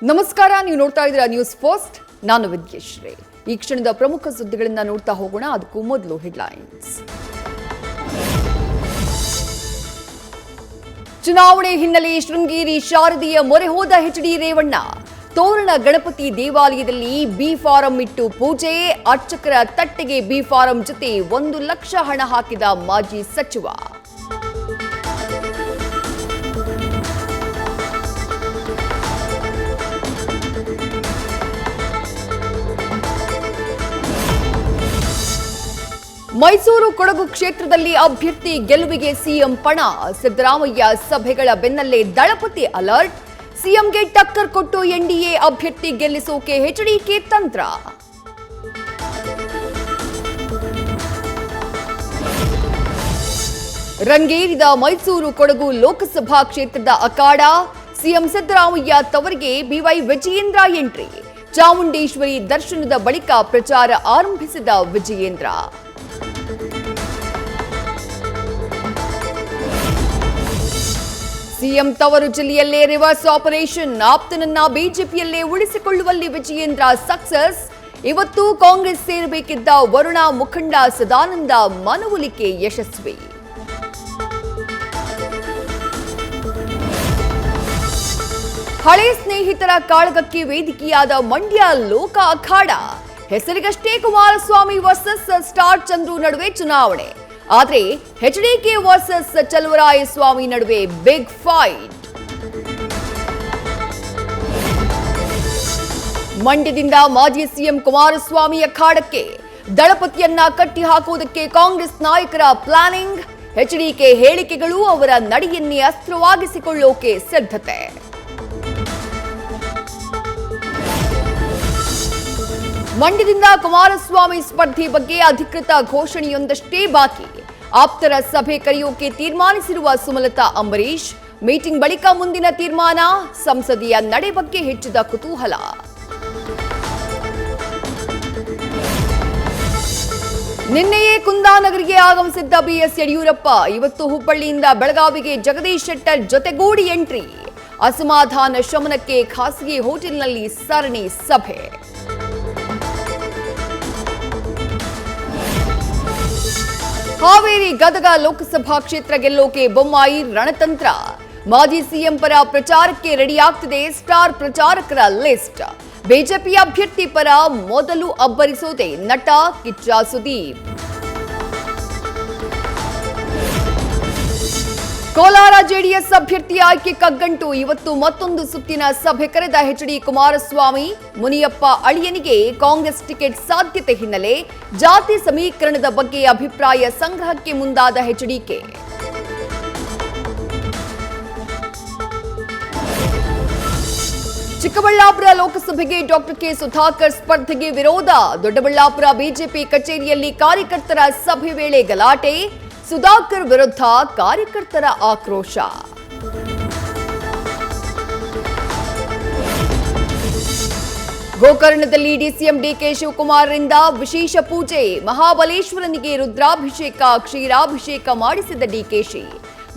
ನಮಸ್ಕಾರ, ನೀವು ನೋಡ್ತಾ ಇದ್ದೀರಾ ನ್ಯೂಸ್ ಫಸ್ಟ್. ನಾನು ವಿದ್ಯಶ್ರೀ. ಈ ಕ್ಷಣದ ಪ್ರಮುಖ ಸುದ್ದಿಗಳನ್ನ ನೋಡ್ತಾ ಹೋಗೋಣ. ಅದಕ್ಕೂ ಮೊದಲು ಹೆಡ್ಲೈನ್ಸ್. ಚುನಾವಣೆ ಹಿನ್ನೆಲೆ ಶೃಂಗೇರಿ ಶಾರದೆಯ ಮೊರೆ ಹೋದ ಎಚ್.ಡಿ. ರೇವಣ್ಣ. ತೋರಣ ಗಣಪತಿ ದೇವಾಲಯದಲ್ಲಿ ಬಿ ಫಾರಂ ಇಟ್ಟು ಪೂಜೆ. ಅರ್ಚಕರ ತಟ್ಟೆಗೆ ಬಿ ಫಾರಂ ಜೊತೆ 1 ಲಕ್ಷ ಹಣ ಹಾಕಿದ ಮಾಜಿ ಸಚಿವ. ಮೈಸೂರು ಕೊಡಗು ಕ್ಷೇತ್ರದಲ್ಲಿ ಅಭ್ಯರ್ಥಿ ಗೆಲುವಿಗೆ ಸಿಎಂ ಪಣ. ಸಿದ್ದರಾಮಯ್ಯ ಸಭೆಗಳ ಬೆನ್ನಲ್ಲೇ ದಳಪತಿ ಅಲರ್ಟ್. ಸಿಎಂಗೆ ಟಕ್ಕರ್ ಕೊಟ್ಟು ಎನ್ಡಿಎ ಅಭ್ಯರ್ಥಿ ಗೆಲ್ಲಿಸೋಕೆ ಎಚ್ಡಿಕೆ ತಂತ್ರ. ರಂಗೇರಿದ ಮೈಸೂರು ಕೊಡಗು ಲೋಕಸಭಾ ಕ್ಷೇತ್ರದ ಅಖಾಡ. ಸಿಎಂ ಸಿದ್ದರಾಮಯ್ಯ ತವರಿಗೆ ಬಿವೈ ವಿಜಯೇಂದ್ರ ಎಂಟ್ರಿ. ಚಾಮುಂಡೇಶ್ವರಿ ದರ್ಶನದ ಬಳಿಕ ಪ್ರಚಾರ ಆರಂಭಿಸಿದ ವಿಜಯೇಂದ್ರ. ಸಿಎಂ ತವರು ಜಿಲ್ಲೆಯಲ್ಲೇ ರಿವರ್ಸ್ ಆಪರೇಷನ್. ಆಪ್ತನನ್ನ ಬಿಜೆಪಿಯಲ್ಲೇ ಉಳಿಸಿಕೊಳ್ಳುವಲ್ಲಿ ವಿಜಯೇಂದ್ರ ಸಕ್ಸಸ್. ಇವತ್ತು ಕಾಂಗ್ರೆಸ್ ಸೇರಬೇಕಿದ್ದ ವರುಣ ಮುಖಂಡ ಸದಾನಂದ ಮನವೊಲಿಕೆ ಯಶಸ್ವಿ. ಹಳೆ ಸ್ನೇಹಿತರ ಕಾಳಗಕ್ಕೆ ವೇದಿಕೆಯಾದ ಮಂಡ್ಯ ಲೋಕ ಅಖಾಡ. ಹೆಸರಿಗಷ್ಟೇ ಕುಮಾರಸ್ವಾಮಿ ವರ್ಸಸ್ ಸ್ಟಾರ್ ಚಂದ್ರು ನಡುವೆ ಚುನಾವಣೆ. ಆದರೆ ಎಚ್ಡಿಕೆ ವರ್ಸಸ್ ಚಲುವರಾಯಸ್ವಾಮಿ ನಡುವೆ ಬಿಗ್ ಫೈಟ್. ಮಂಡ್ಯದಿಂದ ಮಾಜಿ ಸಿಎಂ ಕುಮಾರಸ್ವಾಮಿ ಅಖಾಡಕ್ಕೆ. ದಳಪತಿಯನ್ನ ಕಟ್ಟಿ ಹಾಕುವುದಕ್ಕೆ ಕಾಂಗ್ರೆಸ್ ನಾಯಕರ ಪ್ಲಾನಿಂಗ್. ಎಚ್ಡಿಕೆ ಹೇಳಿಕೆಗಳು ಅವರ ನಡೆಯನ್ನೇ ಅಸ್ತ್ರವಾಗಿಸಿಕೊಳ್ಳೋಕೆ ಸಿದ್ಧತೆ. ಮಂಡ್ಯದಿಂದ ಕುಮಾರಸ್ವಾಮಿ ಸ್ಪರ್ಧೆ ಬಗ್ಗೆ ಅಧಿಕೃತ ಘೋಷಣೆಯೊಂದಷ್ಟೇ ಬಾಕಿ. ಆಪ್ತರ ಸಭೆ ಕರೆಯೋಕೆ ತೀರ್ಮಾನಿಸಿರುವ ಸುಮಲತಾ ಅಂಬರೀಶ್. ಮೀಟಿಂಗ್ ಬಳಿಕ ಮುಂದಿನ ತೀರ್ಮಾನ. ಸಂಸದೀಯ ನಡೆ ಬಗ್ಗೆ ಹೆಚ್ಚಿದ ಕುತೂಹಲ. ನಿನ್ನೆಯೇ ಕುಂದಾನಗರಿಗೆ ಆಗಮಿಸಿದ್ದ ಬಿಎಸ್ ಯಡಿಯೂರಪ್ಪ ಇವತ್ತು ಹುಬ್ಬಳ್ಳಿಯಿಂದ ಬೆಳಗಾವಿಗೆ ಜಗದೀಶ್ ಶೆಟ್ಟರ್ ಜೊತೆಗೂಡಿ ಎಂಟ್ರಿ. ಅಸಮಾಧಾನ ಶಮನಕ್ಕೆ ಖಾಸಗಿ ಹೋಟೆಲ್ನಲ್ಲಿ ಸರಣಿ ಸಭೆ. ಹಾವೇರಿ ಗದಗ ಲೋಕಸಭಾ ಕ್ಷೇತ್ರ ಗೆಲ್ಲೋಕೆ ಬೊಮ್ಮಾಯಿ ರಣತಂತ್ರ. ಮಾಜಿ ಸಿಎಂ ಪರ ಪ್ರಚಾರಕ್ಕೆ ರೆಡಿಯಾಗ್ತಿದೆ ಸ್ಟಾರ್ ಪ್ರಚಾರಕರ ಲಿಸ್ಟ್. ಬಿಜೆಪಿ ಅಭ್ಯರ್ಥಿ ಪರ ಮೊದಲು ಅಬ್ಬರಿಸೋದೆ ನಟ ಕಿಚ್ಚ ಸುದೀಪ್. ಕೋಲಾರ ಜೆಡಿಎಸ್ ಅಭ್ಯರ್ಥಿ ಆಯ್ಕೆ ಕಗ್ಗಂಟು. ಇವತ್ತು ಮತ್ತೊಂದು ಸುತ್ತಿನ ಸಭೆ ಕರೆದ ಎಚ್ಡಿ ಕುಮಾರಸ್ವಾಮಿ. ಮುನಿಯಪ್ಪ ಅಳಿಯನಿಗೆ ಕಾಂಗ್ರೆಸ್ ಟಿಕೆಟ್ ಸಾಧ್ಯತೆ ಹಿನ್ನೆಲೆ ಜಾತಿ ಸಮೀಕರಣದ ಬಗ್ಗೆ ಅಭಿಪ್ರಾಯ ಸಂಗ್ರಹಕ್ಕೆ ಮುಂದಾದ ಎಚ್ಡಿಕೆ. ಚಿಕ್ಕಬಳ್ಳಾಪುರ ಲೋಕಸಭೆಗೆ ಡಾಕ್ಟರ್ ಕೆ ಸುಧಾಕರ್ ಸ್ಪರ್ಧೆಗೆ ವಿರೋಧ. ದೊಡ್ಡಬಳ್ಳಾಪುರ ಬಿಜೆಪಿ ಕಚೇರಿಯಲ್ಲಿ ಕಾರ್ಯಕರ್ತರ ಸಭೆ ವೇಳೆ ಗಲಾಟೆ. ಸುಧಾಕರ್ ವಿರುದ್ಧ ಕಾರ್ಯಕರ್ತರ ಆಕ್ರೋಶ. ಗೋಕರ್ಣದಲ್ಲಿ ಡಿಸಿಎಂ ಡಿಕೆ ಶಿವಕುಮಾರ್ರಿಂದ ವಿಶೇಷ ಪೂಜೆ. ಮಹಾಬಲೇಶ್ವರನಿಗೆ ರುದ್ರಾಭಿಷೇಕ ಕ್ಷೀರಾಭಿಷೇಕ ಮಾಡಿಸಿದ ಡಿಕೆಶಿ.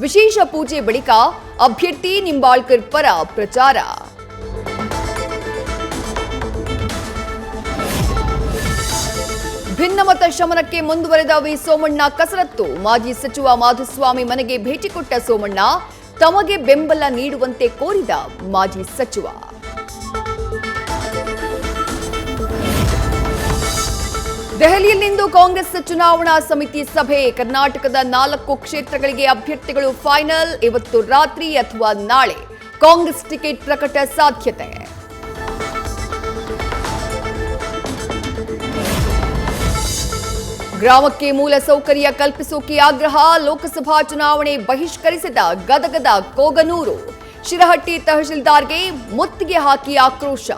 ವಿಶೇಷ ಪೂಜೆ ಬಳಿಕ ಅಭ್ಯರ್ಥಿ ನಿಂಬಾಳ್ಕರ್ ಪರ ಪ್ರಚಾರ. ಭಿನ್ನಮತ ಶಮನಕ್ಕೆ ಮುಂದುವರೆದ ವಿ ಸೋಮಣ್ಣ ಕಸರತ್ತು. ಮಾಜಿ ಸಚಿವ ಮಾಧುಸ್ವಾಮಿ ಮನೆಗೆ ಭೇಟಿ ಕೊಟ್ಟ ಸೋಮಣ್ಣ. ತಮಗೆ ಬೆಂಬಲ ನೀಡುವಂತೆ ಕೋರಿದ ಮಾಜಿ ಸಚಿವ. ದೆಹಲಿಯಲ್ಲಿಂದು ಕಾಂಗ್ರೆಸ್ ಚುನಾವಣಾ ಸಮಿತಿ ಸಭೆ. ಕರ್ನಾಟಕದ 4 ಕ್ಷೇತ್ರಗಳಿಗೆ ಅಭ್ಯರ್ಥಿಗಳು ಫೈನಲ್. ಇವತ್ತು ರಾತ್ರಿ ಅಥವಾ ನಾಳೆ ಕಾಂಗ್ರೆಸ್ ಟಿಕೆಟ್ ಪ್ರಕಟ ಸಾಧ್ಯತೆ. ಗ್ರಾಮಕ್ಕೆ ಮೂಲ ಸೌಕರ್ಯ ಕಲ್ಪಿಸೋಕೆ ಆಗ್ರಹ. ಲೋಕಸಭಾ ಚುನಾವಣೆ ಬಹಿಷ್ಕರಿಸಿದ ಗದಗದ ಕೋಗನೂರು. ಶಿರಹಟ್ಟಿ ತಹಶೀಲ್ದಾರ್ಗೆ ಮುತ್ತಿಗೆ ಹಾಕಿ ಆಕ್ರೋಶ.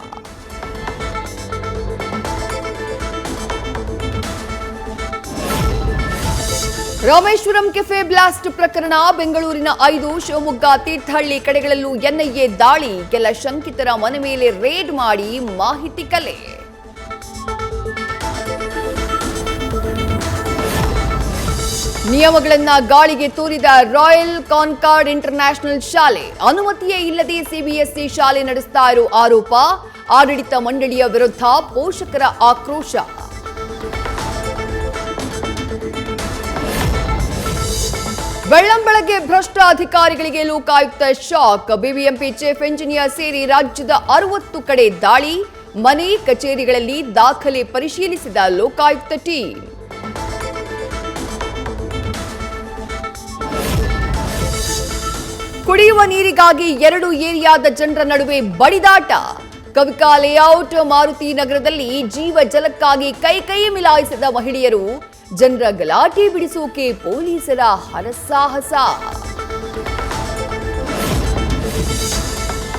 ರಾಮೇಶ್ವರಂ ಕೆಫೆ ಬ್ಲಾಸ್ಟ್ ಪ್ರಕರಣ. ಬೆಂಗಳೂರಿನ 5, ಶಿವಮೊಗ್ಗ ತೀರ್ಥಹಳ್ಳಿ ಕಡೆಗಳಲ್ಲೂ ಎನ್ಐಎ ದಾಳಿ. ಕೆಲ ಶಂಕಿತರ ಮನೆ ಮೇಲೆ ರೇಡ್ ಮಾಡಿ ಮಾಹಿತಿ ಕಲೆ. ನಿಯಮಗಳನ್ನ ಗಾಳಿಗೆ ತೂರಿದ ರಾಯಲ್ ಕಾನ್ಕಾರ್ಡ್ ಇಂಟರ್ನ್ಯಾಷನಲ್ ಶಾಲೆ. ಅನುಮತಿಯೇ ಇಲ್ಲದೆ ಸಿಬಿಎಸ್ಇ ಶಾಲೆ ನಡೆಸ್ತಾ ಇರೋ ಆರೋಪ. ಆಡಳಿತ ಮಂಡಳಿಯ ವಿರುದ್ಧ ಪೋಷಕರ ಆಕ್ರೋಶ. ಬೆಳ್ಳಂಬೆಳಗ್ಗೆ ಭ್ರಷ್ಟ ಅಧಿಕಾರಿಗಳಿಗೆ Lokayukta shock. BBMP chief engineer ಸೇರಿ ರಾಜ್ಯದ 60 ಕಡೆ ದಾಳಿ. ಮನೆ ಕಚೇರಿಗಳಲ್ಲಿ ದಾಖಲೆ ಪರಿಶೀಲಿಸಿದ ಲೋಕಾಯುಕ್ತ ಟೀಮ್. ಕುಡಿಯುವ ನೀರಿಗಾಗಿ 2 ಏರಿಯಾದ ಜನರ ನಡುವೆ ಬಡಿದಾಟ. ಕವಿಕಾ ಲೇಔಟ್ ಮಾರುತಿ ನಗರದಲ್ಲಿ ಜೀವ ಜಲಕ್ಕಾಗಿ ಕೈ ಮಿಲಾಯಿಸಿದ ಮಹಿಳೆಯರು. ಜನರ ಗಲಾಟೆ ಬಿಡಿಸೋಕೆ ಪೊಲೀಸರ ಹರಸಾಹಸ.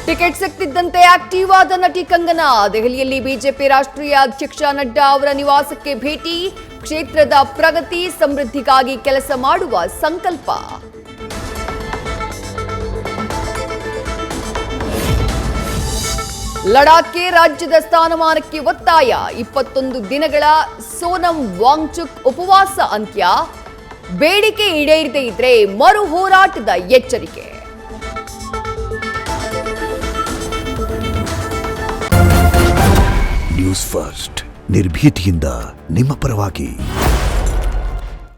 ಟಿಕೆಟ್ ಸಿಕ್ತಿದ್ದಂತೆ ಆಕ್ಟಿವ್ ಆದ ನಟಿ ಕಂಗನಾ. ದೆಹಲಿಯಲ್ಲಿ ಬಿಜೆಪಿ ರಾಷ್ಟ್ರೀಯ ಅಧ್ಯಕ್ಷ ನಡ್ಡಾ ಅವರ ನಿವಾಸಕ್ಕೆ ಭೇಟಿ. ಕ್ಷೇತ್ರದ ಪ್ರಗತಿ ಸಮೃದ್ಧಿಗಾಗಿ ಕೆಲಸ ಮಾಡುವ ಸಂಕಲ್ಪ. ಲಡಾಖ್ಗೆ ರಾಜ್ಯದ ಸ್ಥಾನಮಾನಕ್ಕೆ ಒತ್ತಾಯ. 21 ದಿನಗಳ ಸೋನಂ ವಾಂಗ್ಚುಕ್ ಉಪವಾಸ ಅಂತ್ಯ. ಬೇಡಿಕೆ ಈಡೇರದೇ ಇದ್ರೆ ಮರು ಹೋರಾಟದ ಎಚ್ಚರಿಕೆ. ನ್ಯೂಸ್ ಫಸ್ಟ್ ನಿರ್ಭೀತಿಯಿಂದ ನಿಮ್ಮ ಪರವಾಗಿ.